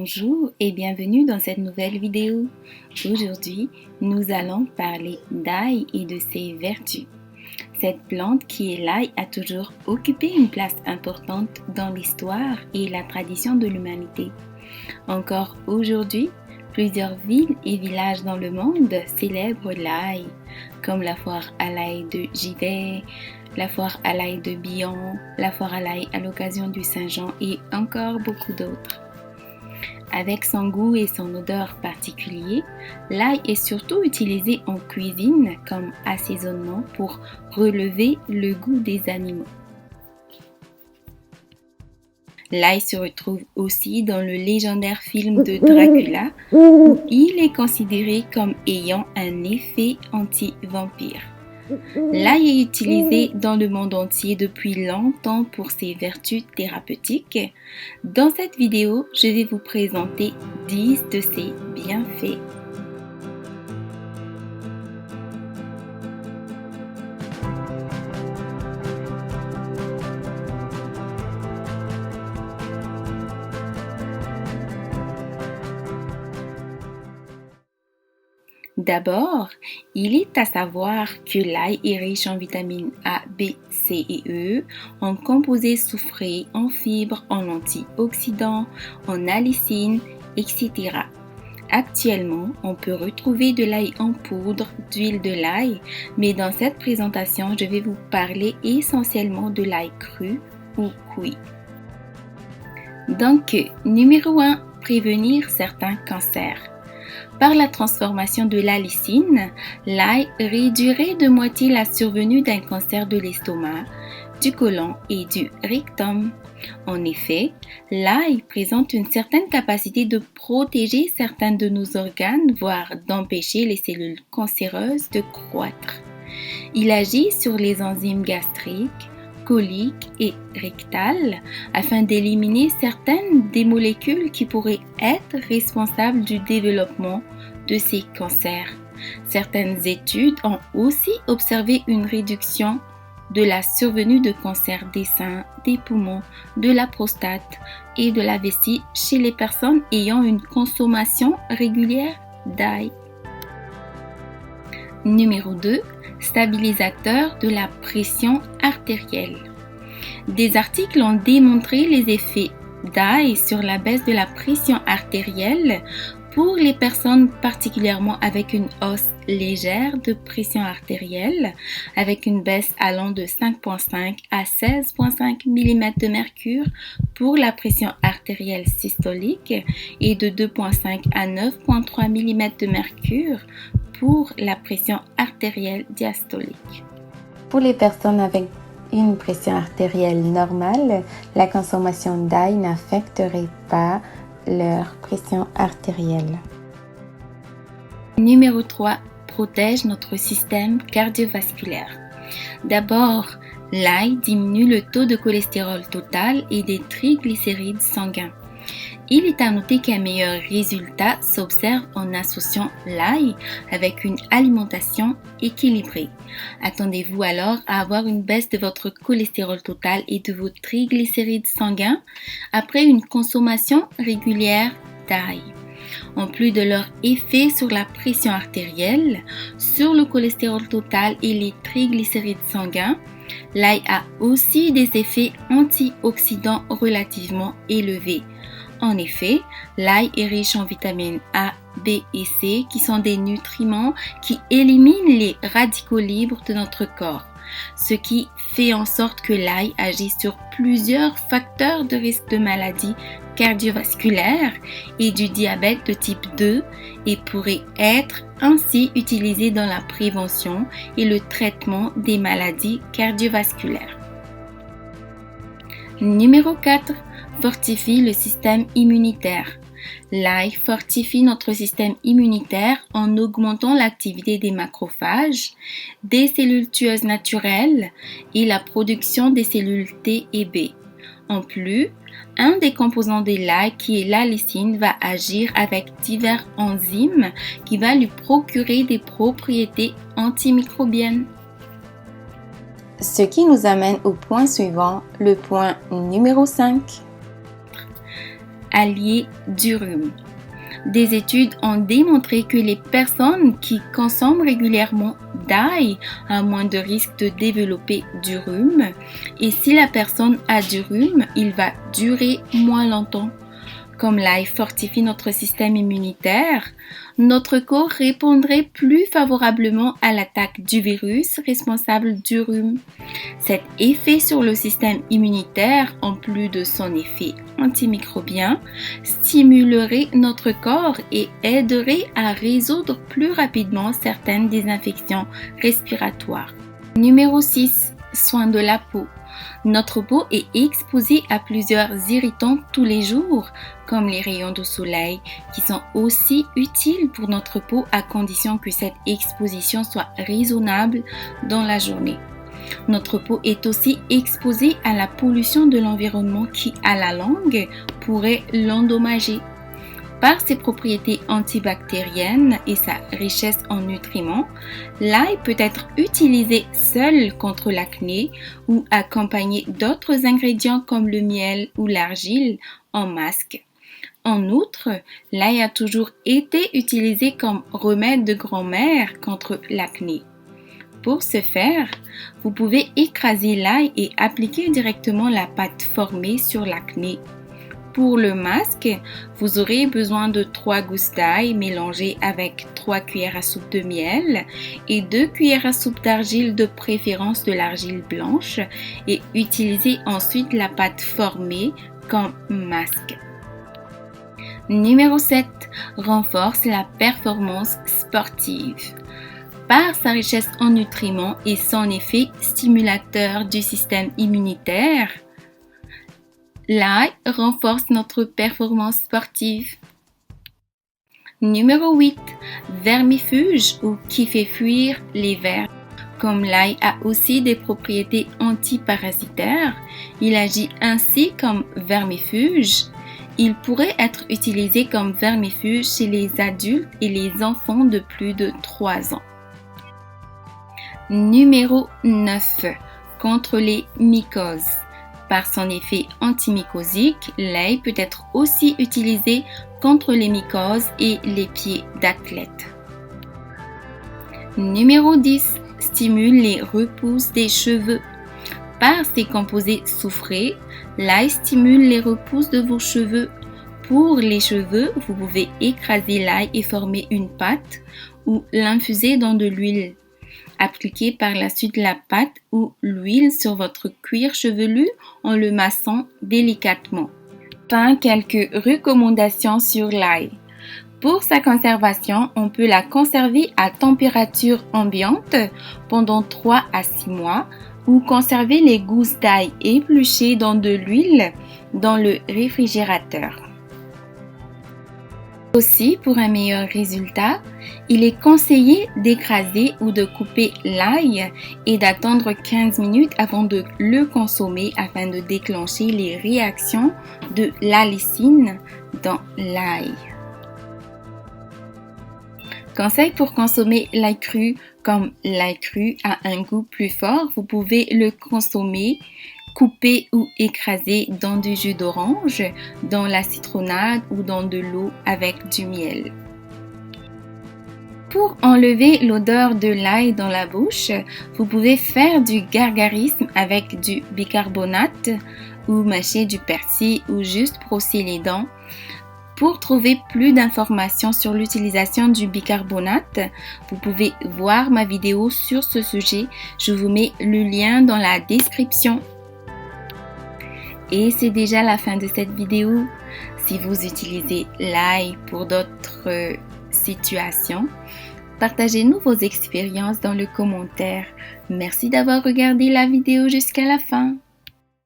Bonjour et bienvenue dans cette nouvelle vidéo. Aujourd'hui, nous allons parler d'ail et de ses vertus. Cette plante qui est l'ail a toujours occupé une place importante dans l'histoire et la tradition de l'humanité. Encore aujourd'hui, plusieurs villes et villages dans le monde célèbrent l'ail, comme la foire à l'ail de Givet, la foire à l'ail de Bion, la foire à l'ail à l'occasion du Saint-Jean et encore beaucoup d'autres. Avec son goût et son odeur particulier, l'ail est surtout utilisé en cuisine comme assaisonnement pour relever le goût des animaux. L'ail se retrouve aussi dans le légendaire film de Dracula où il est considéré comme ayant un effet anti-vampire. L'ail est utilisé dans le monde entier depuis longtemps pour ses vertus thérapeutiques. Dans cette vidéo, je vais vous présenter 10 de ses bienfaits. D'abord, il est à savoir que l'ail est riche en vitamines A, B, C et E, en composés soufrés, en fibres, en antioxydants, en allicine, etc. Actuellement, on peut retrouver de l'ail en poudre, d'huile de l'ail, mais dans cette présentation, je vais vous parler essentiellement de l'ail cru ou cuit. Donc, numéro 1, prévenir certains cancers. Par la transformation de l'allicine, l'ail réduirait de moitié la survenue d'un cancer de l'estomac, du côlon et du rectum. En effet, l'ail présente une certaine capacité de protéger certains de nos organes, voire d'empêcher les cellules cancéreuses de croître. Il agit sur les enzymes gastriques, coliques et rectales afin d'éliminer certaines des molécules qui pourraient être responsables du développement de ces cancers. Certaines études ont aussi observé une réduction de la survenue de cancers des seins, des poumons, de la prostate et de la vessie chez les personnes ayant une consommation régulière d'ail. Numéro 2. Stabilisateur de la pression artérielle. Des articles ont démontré les effets d'ail sur la baisse de la pression artérielle pour les personnes particulièrement avec une hausse légère de pression artérielle, avec une baisse allant de 5,5 à 16,5 mm de mercure pour la pression artérielle systolique et de 2,5 à 9,3 mm de mercure pour la pression artérielle diastolique. Pour les personnes avec une pression artérielle normale, la consommation d'ail n'affecterait pas leur pression artérielle. Numéro 3. Protège notre système cardiovasculaire. D'abord, l'ail diminue le taux de cholestérol total et des triglycérides sanguins. Il est à noter qu'un meilleur résultat s'observe en associant l'ail avec une alimentation équilibrée. Attendez-vous alors à avoir une baisse de votre cholestérol total et de vos triglycérides sanguins après une consommation régulière d'ail. En plus de leur effet sur la pression artérielle, sur le cholestérol total et les triglycérides sanguins, l'ail a aussi des effets antioxydants relativement élevés. En effet, l'ail est riche en vitamines A, B et C qui sont des nutriments qui éliminent les radicaux libres de notre corps, ce qui fait en sorte que l'ail agit sur plusieurs facteurs de risque de maladies cardiovasculaires et du diabète de type 2 et pourrait être ainsi utilisé dans la prévention et le traitement des maladies cardiovasculaires. Numéro 4. Fortifie le système immunitaire. L'ail fortifie notre système immunitaire en augmentant l'activité des macrophages, des cellules tueuses naturelles et la production des cellules T et B. En plus, un des composants de l'ail qui est l'allicine va agir avec divers enzymes qui va lui procurer des propriétés antimicrobiennes. Ce qui nous amène au point suivant, le point numéro 5. allié du rhume. Des études ont démontré que les personnes qui consomment régulièrement d'ail ont moins de risque de développer du rhume. Et si la personne a du rhume, il va durer moins longtemps. Comme l'ail fortifie notre système immunitaire, notre corps répondrait plus favorablement à l'attaque du virus responsable du rhume. Cet effet sur le système immunitaire, en plus de son effet antimicrobien, stimulerait notre corps et aiderait à résoudre plus rapidement certaines des infections respiratoires. Numéro 6. Soins de la peau. Notre peau est exposée à plusieurs irritants tous les jours, comme les rayons de soleil, qui sont aussi utiles pour notre peau à condition que cette exposition soit raisonnable dans la journée. Notre peau est aussi exposée à la pollution de l'environnement qui, à la longue, pourrait l'endommager. Par ses propriétés antibactériennes et sa richesse en nutriments, l'ail peut être utilisé seul contre l'acné ou accompagné d'autres ingrédients comme le miel ou l'argile en masque. En outre, l'ail a toujours été utilisé comme remède de grand-mère contre l'acné. Pour ce faire, vous pouvez écraser l'ail et appliquer directement la pâte formée sur l'acné. Pour le masque, vous aurez besoin de 3 gousses d'ail mélangées avec 3 cuillères à soupe de miel et 2 cuillères à soupe d'argile, de préférence de l'argile blanche, et utilisez ensuite la pâte formée comme masque. Numéro 7. Renforce la performance sportive. Par sa richesse en nutriments et son effet stimulateur du système immunitaire, l'ail renforce notre performance sportive. Numéro 8. Vermifuge ou qui fait fuir les vers. Comme l'ail a aussi des propriétés antiparasitaires, il agit ainsi comme vermifuge. Il pourrait être utilisé comme vermifuge chez les adultes et les enfants de plus de 3 ans. Numéro 9. Contre les mycoses. Par son effet antimycosique, l'ail peut être aussi utilisé contre les mycoses et les pieds d'athlète. Numéro 10. Stimule les repousses des cheveux. Par ses composés soufrés, l'ail stimule les repousses de vos cheveux. Pour les cheveux, vous pouvez écraser l'ail et former une pâte ou l'infuser dans de l'huile. Appliquez par la suite la pâte ou l'huile sur votre cuir chevelu en le massant délicatement. Enfin, quelques recommandations sur l'ail. Pour sa conservation, on peut la conserver à température ambiante pendant 3 à 6 mois ou conserver les gousses d'ail épluchées dans de l'huile dans le réfrigérateur. Aussi, pour un meilleur résultat, il est conseillé d'écraser ou de couper l'ail et d'attendre 15 minutes avant de le consommer afin de déclencher les réactions de l'allicine dans l'ail. Conseil pour consommer l'ail cru. Comme l'ail cru a un goût plus fort, vous pouvez le consommer coupé ou écrasé dans du jus d'orange, dans la citronnade ou dans de l'eau avec du miel. Pour enlever l'odeur de l'ail dans la bouche, vous pouvez faire du gargarisme avec du bicarbonate ou mâcher du persil ou juste brosser les dents. Pour trouver plus d'informations sur l'utilisation du bicarbonate, vous pouvez voir ma vidéo sur ce sujet. Je vous mets le lien dans la description. Et c'est déjà la fin de cette vidéo. Si vous utilisez l'ail pour d'autres situations, partagez-nous vos expériences dans le commentaire. Merci d'avoir regardé la vidéo jusqu'à la fin.